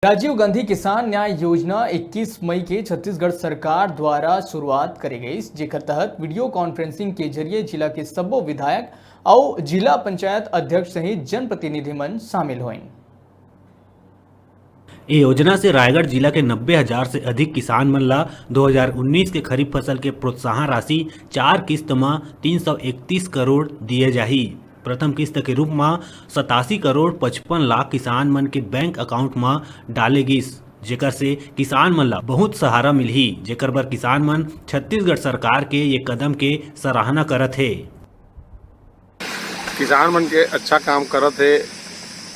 राजीव गांधी किसान न्याय योजना 21 मई के छत्तीसगढ़ सरकार द्वारा शुरुआत करी गई, जेकर तहत वीडियो कॉन्फ्रेंसिंग के जरिए जिला के सब्बो विधायक और जिला पंचायत अध्यक्ष सहित जनप्रतिनिधि मन शामिल हुए। ये योजना से रायगढ़ जिला के 90,000 से अधिक किसान मन ला 2019 के खरीफ फसल के प्रोत्साहन राशि 4 किस्त में 331 करोड़ दिए जाही। प्रथम किस्त के रूप में 87 करोड़ 55 लाख किसान मन के बैंक अकाउंट में डाले गिस, जेकर से किसान मन ला बहुत सहारा मिलही, जेकर बर किसान मन छत्तीसगढ़ सरकार के ये कदम के सराहना करत है। किसान मन के अच्छा काम करत है,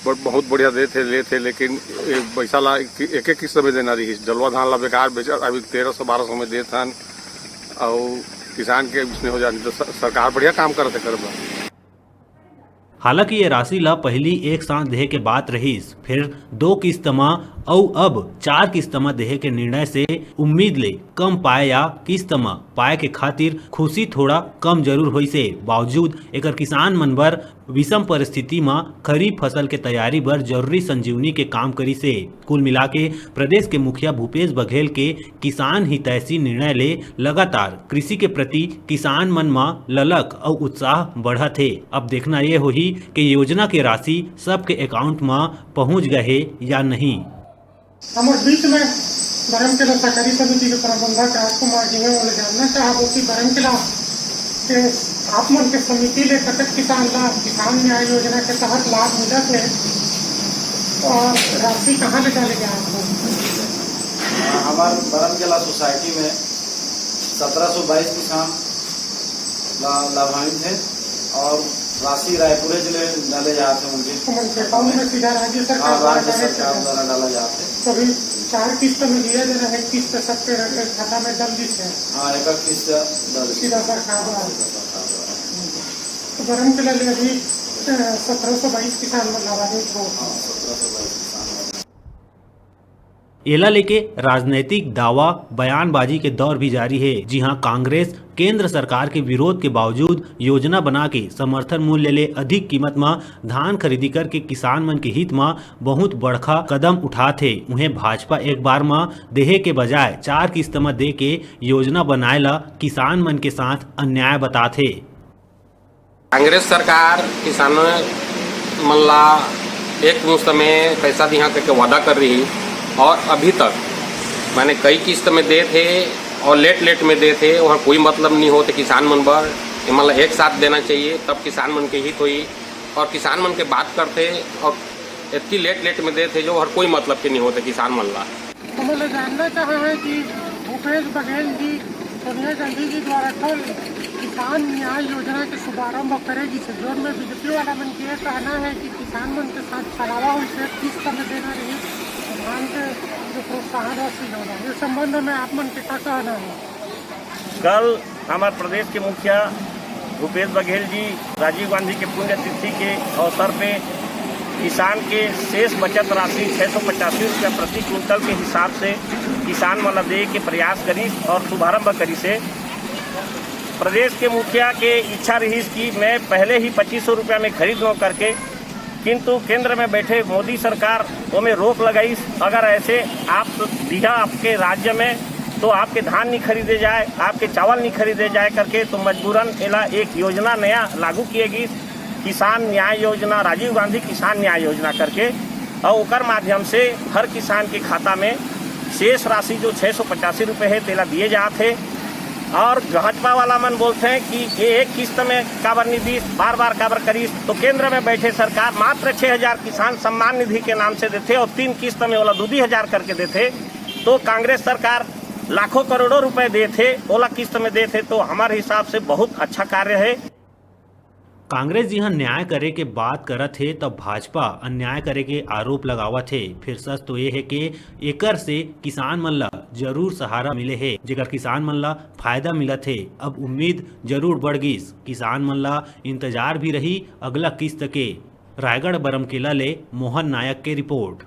बहुत बढ़िया देते लेते, लेकिन पैसा ला एक किस्त में देना रही। जलवा धान ला बेकार बेचा अभी 1300-1200 में देत हन और किसान के इसमें हो जाने तो सरकार बढ़िया काम करते कर। हालांकि ये राशि ला पहली एक साथ देहे के बात रहीस, फिर 2 किस्त में और अब 4 किस्त में देहे के निर्णय से उम्मीद ले कम पाए या किस्त में पाए के खातिर खुशी थोड़ा कम जरूर होई से बावजूद एकर किसान मन बर विषम परिस्थिति में खरीफ फसल के तैयारी बर जरूरी संजीवनी के काम करी से कुल मिला के प्रदेश के मुखिया भूपेश बघेल के किसान हितैषी निर्णय ले लगातार कृषि के प्रति किसान मन में ललक और उत्साह बढ़त है। अब देखना ये होही कि योजना के राशि सबके अकाउंट में पहुंच गए या नहीं। हमारे बीच में बरमकेला सहकारी समिति के प्रबंधक राजकुमार जी ने जानना चाहबो कि बरमकेला के आप मन के समिति ले कतक किसान ला किसान न्याय योजना के तहत लाभ मिलत है और राशि कहाँ ले डाले गया आपको? हमारे बरमकेला सोसाइटी में 1722 किसान लाभान्वित है और राशि रायपुर जिले डाले जाते हैं उनके अकाउंट में सीधा राज्य सरकार द्वारा डाला जाते हैं। कभी 4 किस्त में लिया जा रहा है, किस्त सबके खाता में डल दी है। हाँ, एक किस्त सीधा सरकार द्वारा। तो बरमकेला ले अभी 1722 किसान लाभान्वित हो। एला लेके राजनीतिक दावा बयानबाजी के दौर भी जारी है। जी हां, कांग्रेस केंद्र सरकार के विरोध के बावजूद योजना बना के समर्थन मूल्य ले अधिक कीमत में धान खरीदी करके किसान मन के हित में बहुत बड़का कदम उठाते। उन्हें भाजपा एक बार में देहे के बजाय 4 किस्त में दे के योजना बनाए ला किसान मन के साथ अन्याय बताते। कांग्रेस सरकार किसानों मन ला एक मुश्त में पैसा दिहा करके वादा कर रही और अभी तक मैंने कई किस्त में दे थे और लेट में दे थे, वहाँ कोई मतलब नहीं होते किसान मन बर। मतलब एक साथ देना चाहिए तब किसान मन के हित हुई और किसान मन के बात करते और इतनी लेट में दे थे जो हर कोई मतलब के नहीं होते किसान मन ला। हमें जानना चाहे है कि भूपेश बघेल जी सोनिया गांधी जी द्वारा कल किसान न्याय योजना के शुभारंभ करेगी से जोन में बीजेपी वाला मन के कहना है कि किसान मन के साथ छलावा उनसे किस्त में देना रही धान के जो प्रोत्साहन राशि होगा, इस संबंध में आप मन के क्या कहना है? कल हमारे प्रदेश के मुखिया भूपेश बघेल जी राजीव गांधी के पुण्यतिथि के अवसर पे किसान के शेष बचत राशि 685 रुपया प्रति क्विंटल के हिसाब से किसान वाला दे के प्रयास करी और शुभारंभ करी से प्रदेश के मुखिया के इच्छा रही कि मैं पहले ही 2500 रुपया में खरीद लो करके, किंतु केंद्र में बैठे मोदी सरकार वो में रोक लगाई। अगर ऐसे आप दिया आपके राज्य में तो आपके धान नहीं खरीदे जाए, आपके चावल नहीं खरीदे जाए करके, तो मजबूरन एला एक योजना नया लागू किएगी, किसान न्याय योजना, राजीव गांधी किसान न्याय योजना करके, और ओकर माध्यम से हर किसान के खाता में शेष राशि जो 685 रुपये है तेला दिए जाते। और भाजपा वाला मन बोलते हैं कि ये एक किस्त में काबर निधि बार काबर करी, तो केंद्र में बैठे सरकार मात्र 6,000 किसान सम्मान निधि के नाम से देते और 3 किस्त में ओला 2,000 करके देते। तो कांग्रेस सरकार लाखों करोड़ों रुपए देते ओला किस्त में देते, तो हमारे हिसाब से बहुत अच्छा कार्य है। कांग्रेस जी हाँ न्याय करे के बात करत है तब भाजपा अन्याय करे के आरोप लगावत है। फिर सच तो ये है कि एकर से किसान मन ला जरूर सहारा मिले है, जेकर किसान मन ला फायदा मिलत है। अब उम्मीद जरूर बढ़ गिस, किसान मन ला इंतजार भी रही अगला किस्त के। रायगढ़ बरमकेला ले मोहन नायक के रिपोर्ट।